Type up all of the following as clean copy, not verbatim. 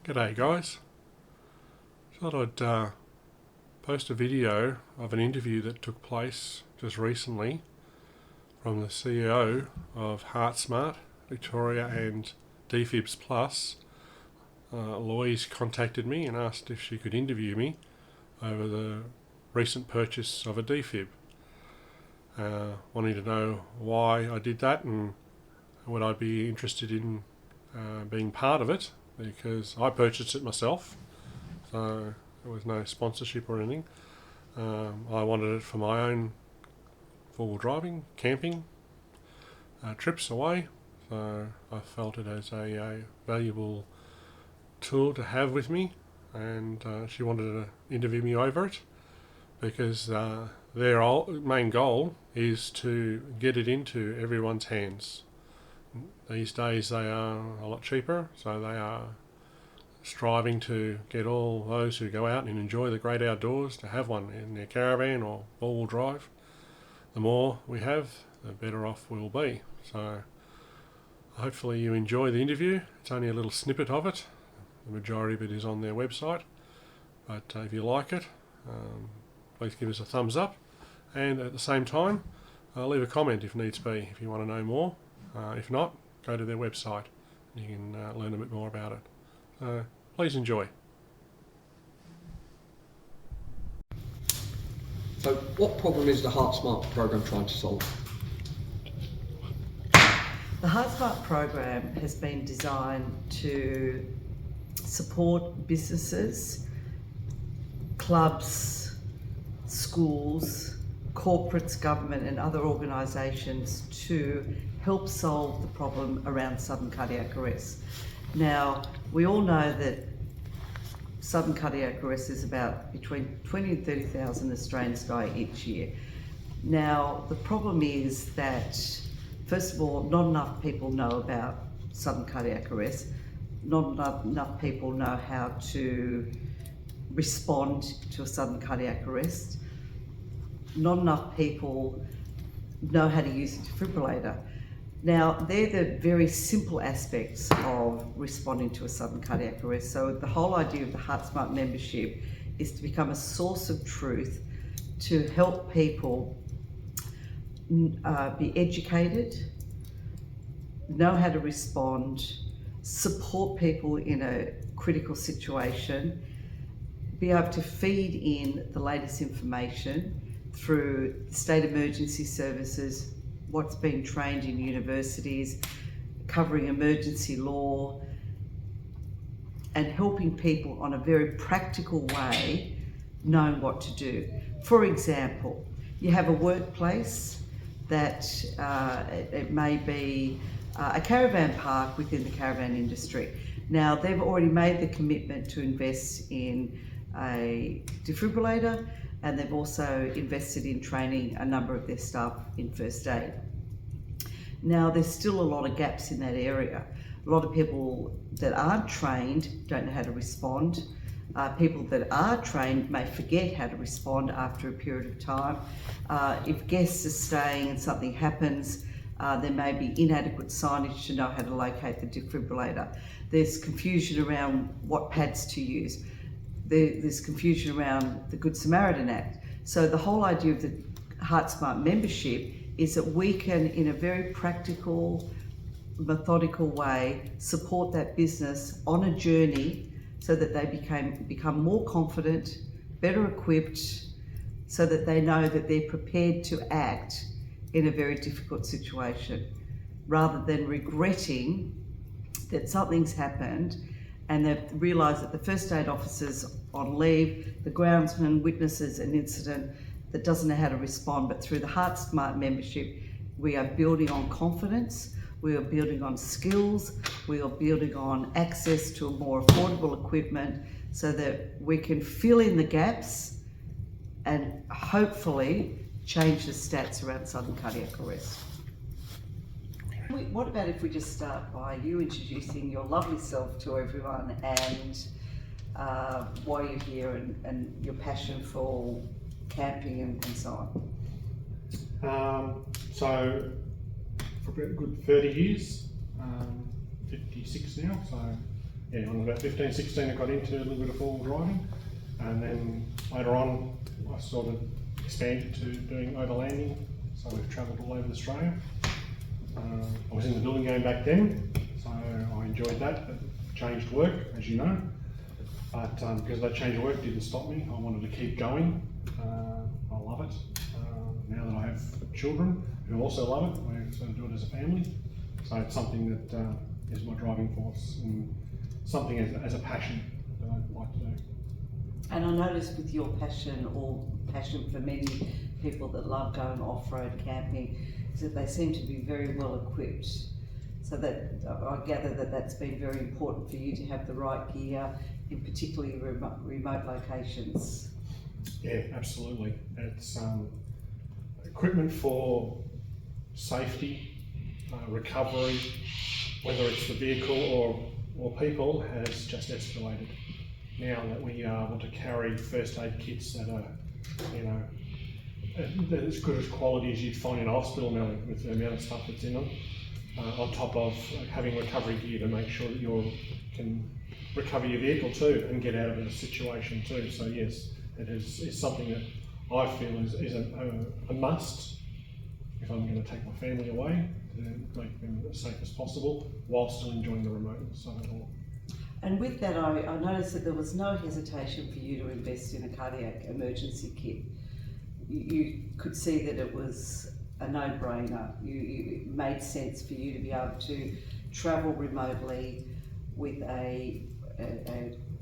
G'day guys. Thought I'd post a video of an interview that took place just recently from the CEO of HeartSmart Victoria and defibs Plus. Loise contacted me and asked if she could interview me over the recent purchase of a defib. Wanting to know why I did that and would I be interested in being part of it, because I purchased it myself, so there was no sponsorship or anything. I wanted it for my own four-wheel driving, camping, trips away, so I felt it as a valuable tool to have with me, and she wanted to interview me over it because their main goal is to get it into everyone's hands. These days they are a lot cheaper, so they are striving to get all those who go out and enjoy the great outdoors to have one in their caravan or four-wheel drive. The more we have, the better off we'll be. So hopefully you enjoy the interview. It's only a little snippet of it. The majority of it is on their website, but if you like it, please give us a thumbs up, and at the same time leave a comment if needs be, if you want to know more. If not, go to their website and you can learn a bit more about it. Please enjoy. So what problem is the HeartSmart program trying to solve? The HeartSmart program has been designed to support businesses, clubs, schools, corporates, government and other organisations to help solve the problem around sudden cardiac arrest. Now, we all know that sudden cardiac arrest is about between 20 and 30,000 Australians die each year. Now, the problem is that, first of all, not enough people know about sudden cardiac arrest. Not enough people know how to respond to a sudden cardiac arrest. Not enough people know how to use a defibrillator. Now, they're the very simple aspects of responding to a sudden cardiac arrest. So the whole idea of the HeartSmart membership is to become a source of truth to help people be educated, know how to respond, support people in a critical situation, be able to feed in the latest information through state emergency services, what's been trained in universities, covering emergency law, and helping people on a very practical way knowing what to do. For example, you have a workplace that it may be a caravan park within the caravan industry. Now, they've already made the commitment to invest in a defibrillator, and they've also invested in training a number of their staff in first aid. Now, there's still a lot of gaps in that area. A lot of people that aren't trained don't know how to respond. People that are trained may forget how to respond after a period of time. If guests are staying and something happens, there may be inadequate signage to know how to locate the defibrillator. There's confusion around what pads to use. There's confusion around the Good Samaritan Act. So the whole idea of the HeartSmart membership is that we can, in a very practical, methodical way, support that business on a journey so that they become more confident, better equipped, so that they know that they're prepared to act in a very difficult situation, rather than regretting that something's happened and they've realised that the first aid officer's on leave, the groundsman witnesses an incident that doesn't know how to respond. But through the HeartSmart membership, we are building on confidence, we are building on skills, we are building on access to a more affordable equipment so that we can fill in the gaps and hopefully change the stats around sudden cardiac arrest. What about if we just start by you introducing your lovely self to everyone and why you're here and your passion for camping and so on? So for a good 30 years, 56 now, so yeah, when I was about 15, 16, I got into a little bit of four-wheel driving, and then later on I sort of expanded to doing overlanding, so we've travelled all over Australia. I was in the building game back then, so I enjoyed that, but changed work, as you know. But because that change of work didn't stop me, I wanted to keep going. I love it. Now that I have children who also love it, we sort of do it as a family. So it's something that is my driving force and something as a passion that I'd like to do. And I noticed with your passion, or passion for many people that love going off-road camping, is that they seem to be very well equipped. So that I gather that that's been very important for you to have the right gear in particularly remote locations. Yeah, absolutely. It's equipment for safety, recovery, whether it's the vehicle or people, has just escalated. Now that we are able to carry first aid kits that are, you know, as good as quality as you'd find in a hospital now with the amount of stuff that's in them, on top of having recovery gear to make sure that you can recover your vehicle too and get out of a situation too. So yes, it is something that I feel is a must if I'm going to take my family away, to make them as safe as possible while still enjoying the remoteness of it all. And with that, I noticed that there was no hesitation for you to invest in a cardiac emergency kit. You could see that it was a no-brainer. It made sense for you to be able to travel remotely with a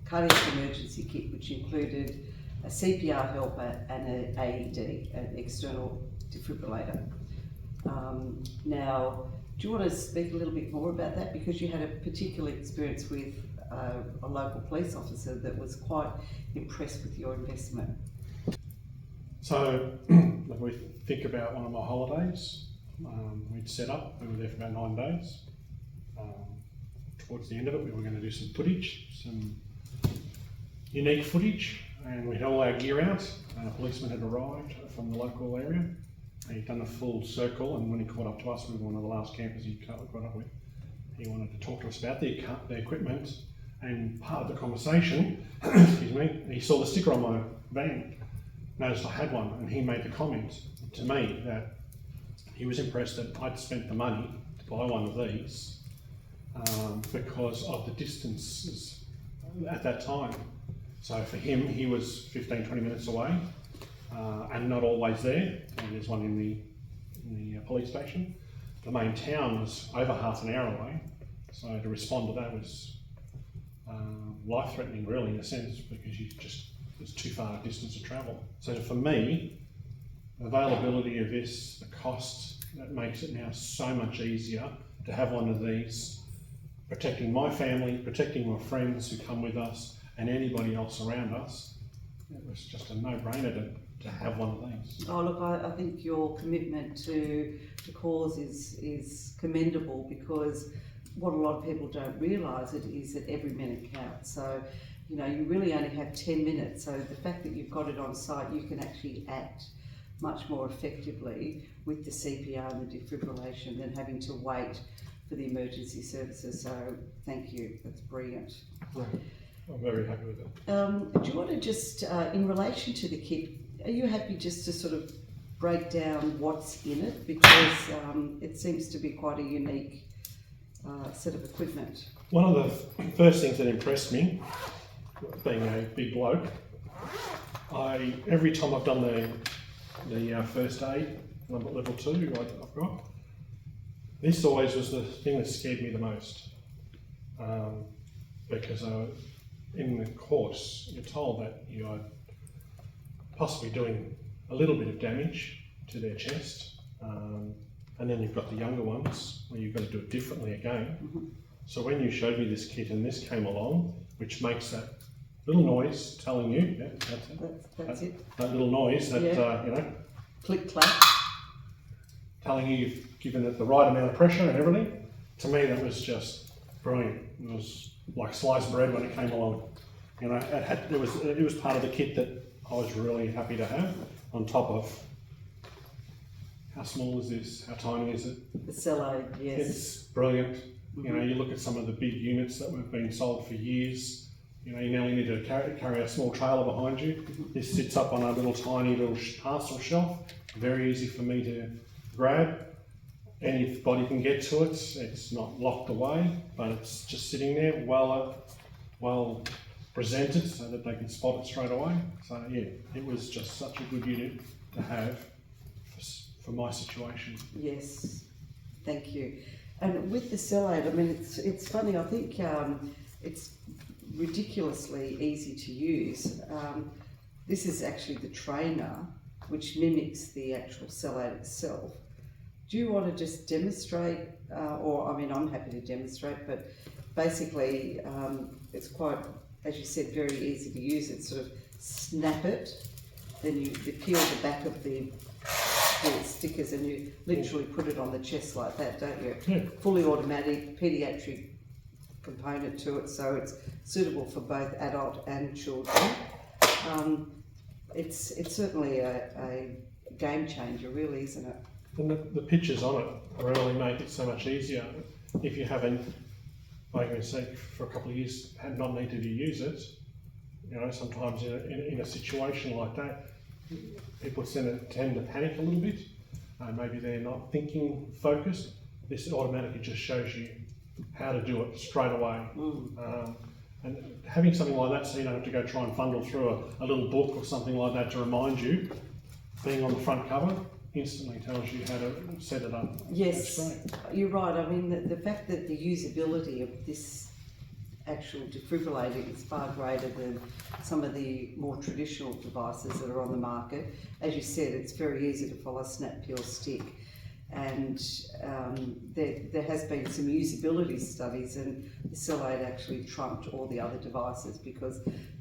cardiac emergency kit, which included a CPR helper and an AED, an external defibrillator. Now, do you want to speak a little bit more about that? Because you had a particular experience with a local police officer that was quite impressed with your investment. So, if we think about one of my holidays, we'd set up, we were there for about 9 days. Towards the end of it, we were going to do some footage, some unique footage, and we had all our gear out, and a policeman had arrived from the local area. And he'd done a full circle, and when he caught up to us, we were one of the last campers he caught up with. He wanted to talk to us about the equipment, and part of the conversation, excuse me, he saw the sticker on my van, noticed I had one, and he made the comment to me that he was impressed that I'd spent the money to buy one of these because of the distances at that time. So for him, he was 15, 20 minutes away and not always there. And there's one in the police station. The main town was over half an hour away. So to respond to that was life-threatening, really, in a sense, because it's too far a distance to travel. So for me, the availability of this, the cost, that makes it now so much easier to have one of these, protecting my family, protecting my friends who come with us, and anybody else around us. It was just a no-brainer to have one of these. Oh look, I think your commitment to the cause is commendable, because what a lot of people don't realise is that every minute counts. So, you know, you really only have 10 minutes. So the fact that you've got it on site, you can actually act much more effectively with the CPR and the defibrillation than having to wait for the emergency services. So thank you, that's brilliant. Right. I'm very happy with it. Do you want to just, in relation to the kit, are you happy just to sort of break down what's in it? Because it seems to be quite a unique set of equipment. One of the first things that impressed me, being a big bloke, every time I've done the first aid, level 2 I've got, this always was the thing that scared me the most. Because in the course, you're told that you are possibly doing a little bit of damage to their chest, and then you've got the younger ones where you've got to do it differently again. Mm-hmm. So when you showed me this kit and this came along, which makes that little noise telling you, yeah, That's it. That little noise that, Yeah. you know, Click clack. telling you you've given it the right amount of pressure and everything, to me that was just brilliant. It was like sliced bread when it came along. You know, it was part of the kit that I was really happy to have, on top of how small is this, how tiny is it? The cello, yes. It's brilliant. You know, you look at some of the big units that were being sold for years. You know, you nearly need to carry a small trailer behind you. This sits up on a little tiny little parcel shelf. Very easy for me to grab. Anybody can get to it. It's not locked away, but it's just sitting there, well presented, so that they can spot it straight away. So yeah, it was just such a good unit to have for my situation. Yes, thank you. And with the Cellate, I mean, it's funny. I think it's ridiculously easy to use. This is actually the trainer, which mimics the actual Cellate itself. Do you want to just demonstrate, or I mean, I'm happy to demonstrate, but basically it's quite, as you said, very easy to use. It's sort of snap it, then you peel the back of the stickers and you literally put it on the chest like that, don't you? Yeah. Fully automatic, paediatric component to it, so it's suitable for both adult and children. It's certainly a game changer, really, isn't it? And the pictures on it really make it so much easier. If you haven't, like I said, for a couple of years, had not needed to use it, you know, sometimes in a situation like that, people tend to panic a little bit. Maybe they're not thinking focused. This automatically just shows you how to do it straight away. And having something like that, so you don't have to go try and fumble through a little book or something like that to remind you, being on the front cover instantly tells you how to set it up. Yes, That's great. you're right. I mean, the fact that the usability of this actual defibrillator is far greater than some of the more traditional devices that are on the market. As you said, it's very easy to follow, snap, peel, stick. And there has been some usability studies, and the Cellate actually trumped all the other devices because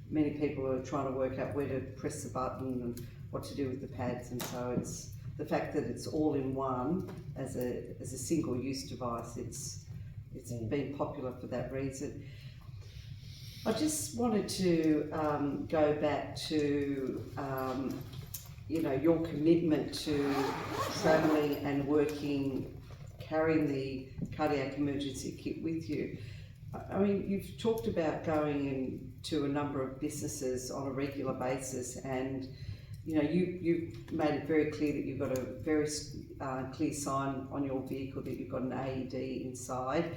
many people are trying to work out where to press the button and what to do with the pads, and so it's the fact that it's all in one as a single use device. It's been popular for that reason. I just wanted to go back to you know, your commitment to travelling and working, carrying the cardiac emergency kit with you. I mean, you've talked about going into a number of businesses on a regular basis, and you know, you've made it very clear that you've got a very clear sign on your vehicle that you've got an AED inside.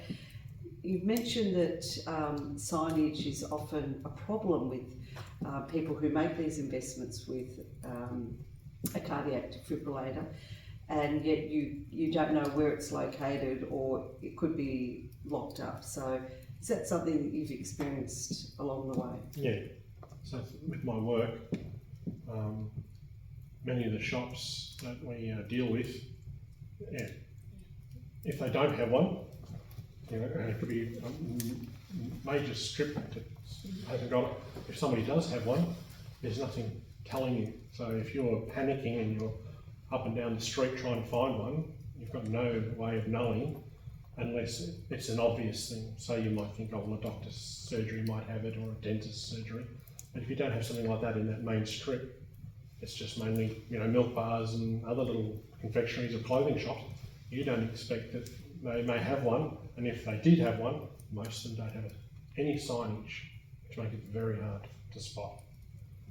You've mentioned that signage is often a problem with people who make these investments with a cardiac defibrillator, and yet you don't know where it's located, or it could be locked up. So is that something that you've experienced along the way? Yeah. So with my work, many of the shops that we deal with, yeah, if they don't have one, you know, it could be a major strip that hasn't got it. If somebody does have one, there's nothing telling you. So if you're panicking and you're up and down the street trying to find one, you've got no way of knowing unless it's an obvious thing. So you might think, oh, well, a doctor's surgery might have it, or a dentist's surgery. But if you don't have something like that in that main strip, it's just mainly, you know, milk bars and other little confectionaries or clothing shops. You don't expect that they may have one, and if they did have one, most of them don't have any signage, which make it very hard to spot.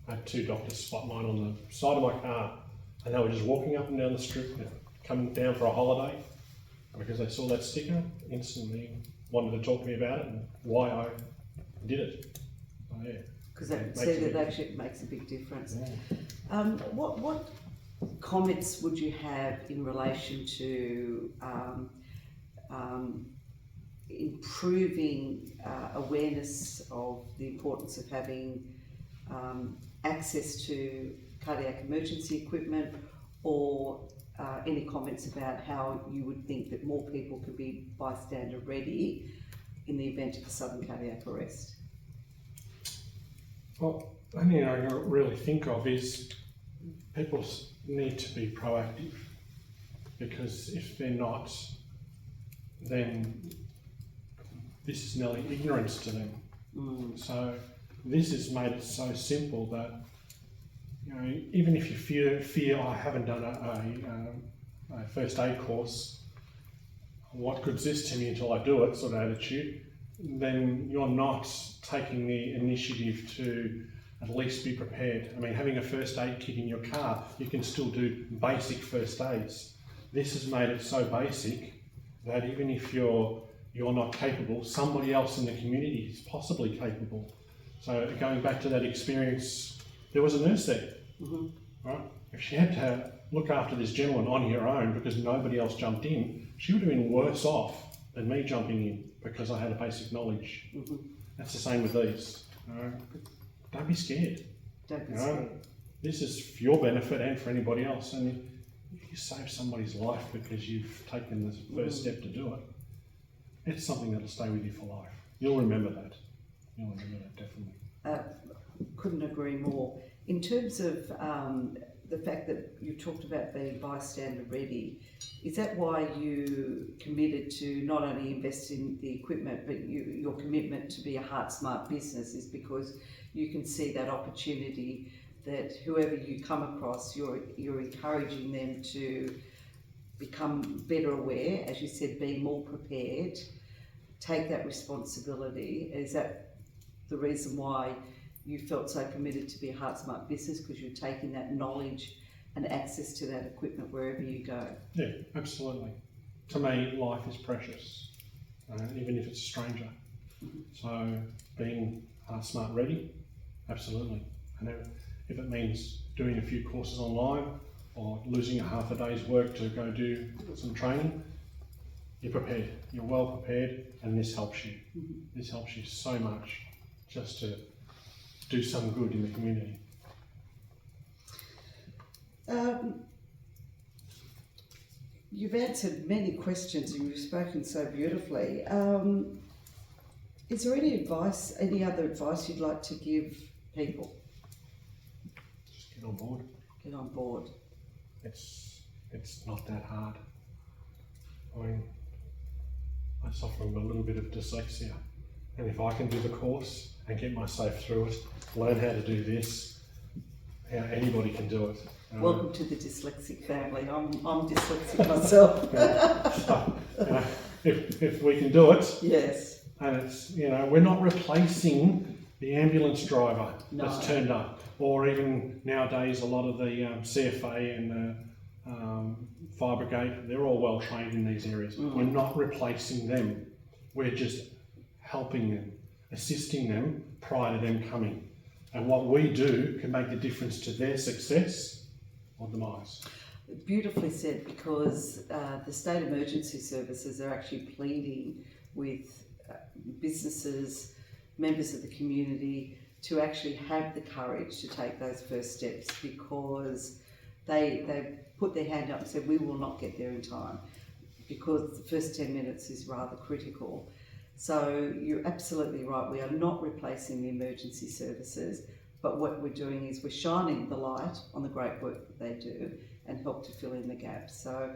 I had two doctors spot mine on the side of my car, and they were just walking up and down the strip, coming down for a holiday, and because they saw that sticker, instantly wanted to talk to me about it and why I did it. So yeah. Because they see that actually makes a big difference. Yeah. What comments would you have in relation to improving awareness of the importance of having access to cardiac emergency equipment, or any comments about how you would think that more people could be bystander ready in the event of a sudden cardiac arrest? Well, the only thing I can really think of is people need to be proactive, because if they're not, then this is nearly ignorance to them. So this has made it so simple that, you know, even if you fear I haven't done a first aid course, what good's this to me until I do it sort of attitude, then you're not taking the initiative to at least be prepared. I mean, having a first aid kit in your car, you can still do basic first aids. This has made it so basic that even if you're not capable, somebody else in the community is possibly capable. So going back to that experience, there was a nurse there, right? If she had to look after this gentleman on her own because nobody else jumped in, she would have been worse off than me jumping in because I had a basic knowledge. That's the same with these. Don't be scared. Don't be scared. This is for your benefit and for anybody else. And if you save somebody's life because you've taken the first step to do it, it's something that'll stay with you for life. You'll remember that. You'll remember that, definitely. Couldn't agree more. In terms of the fact that you talked about being bystander ready, is that why you committed to not only invest in the equipment, but your commitment to be a heart smart business is because you can see that opportunity that whoever you come across, you're encouraging them to become better aware, as you said, be more prepared, take that responsibility. Is that the reason why you felt so committed to be a heart smart business, because you're taking that knowledge and access to that equipment wherever you go? Yeah, absolutely. To me, life is precious, even if it's a stranger. So being heart smart ready, absolutely. And if it means doing a few courses online or losing a half a day's work to go do some training, you're prepared. You're well prepared, and this helps you. This helps you so much just to do some good in the community. You've answered many questions and you've spoken so beautifully. Is there any other advice you'd like to give people? Just get on board. Get on board. It's not that hard. I mean, I suffer from a little bit of dyslexia, and if I can do the course and get myself through it, learn how to do this, anybody can do it. Welcome to the dyslexic family. I'm dyslexic myself. So, if we can do it, yes, and it's, we're not replacing the ambulance driver that's turned up, or even nowadays a lot of the CFA and the fire brigade, they're all well trained in these areas. We're not replacing them. We're just helping them, assisting them prior to them coming. And what we do can make the difference to their success or demise. Beautifully said, because the state emergency services are actually pleading with businesses, members of the community, to actually have the courage to take those first steps, because they put their hand up and said, we will not get there in time, because the first 10 minutes is rather critical. So you're absolutely right, we are not replacing the emergency services, but what we're doing is we're shining the light on the great work that they do and help to fill in the gaps. So,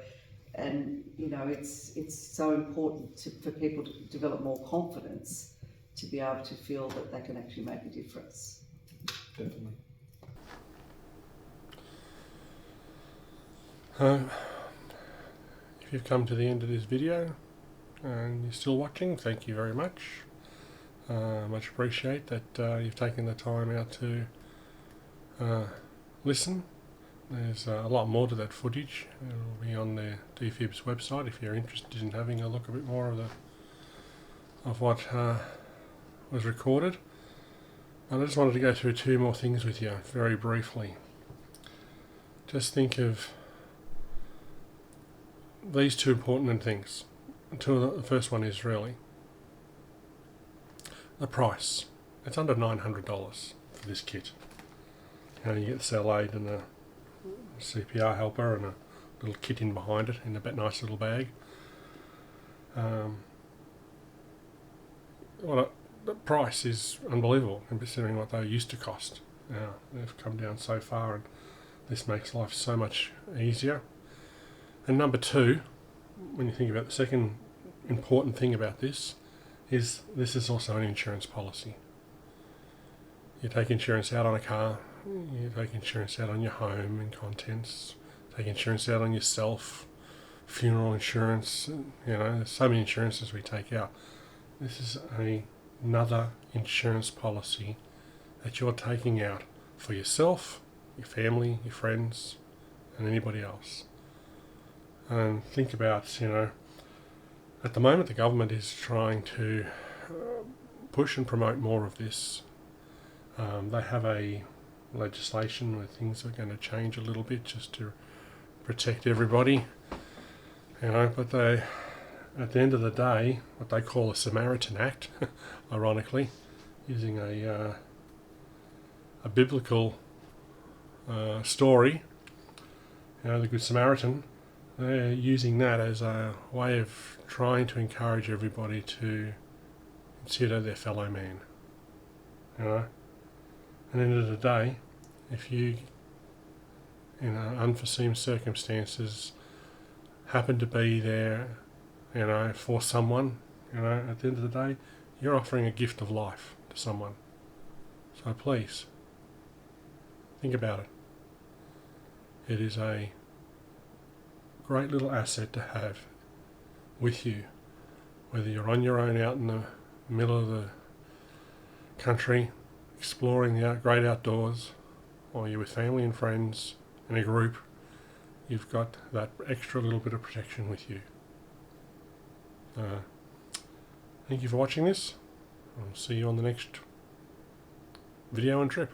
and it's so important for people to develop more confidence to be able to feel that they can actually make a difference. Definitely. If you've come to the end of this video and you're still watching, thank you very much. Much appreciate that you've taken the time out to listen. There's a lot more to that footage. It'll be on the defib's website if you're interested in having a look a bit more of what was recorded. And I just wanted to go through two more things with you very briefly. Just think of these two important things. The first one is really the price. It's under $900 for this kit. You get the cell aid and a CPR helper and a little kit in behind it in a nice little bag. The price is unbelievable considering what they used to cost. Now they've come down so far, and this makes life so much easier. And number two, when you think about the second important thing about this is also an insurance policy. You take insurance out on a car, you take insurance out on your home and contents, take insurance out on yourself funeral insurance. You know, there's so many insurances we take out. This is another insurance policy that you're taking out for yourself, your family, your friends, and anybody else. And think about, at the moment the government is trying to push and promote more of this. They have a legislation where things are going to change a little bit just to protect everybody, but they, at the end of the day, what they call a Samaritan Act, ironically, using a biblical story, the Good Samaritan, they're using that as a way of trying to encourage everybody to consider their fellow man. At the end of the day, if you, in unforeseen circumstances, happen to be there, for someone, at the end of the day, you're offering a gift of life to someone. So please, think about it. It is a great little asset to have with you, whether you're on your own out in the middle of the country exploring the great outdoors, or you're with family and friends in a group. You've got that extra little bit of protection with you. Thank you for watching this. I'll see you on the next video and trip.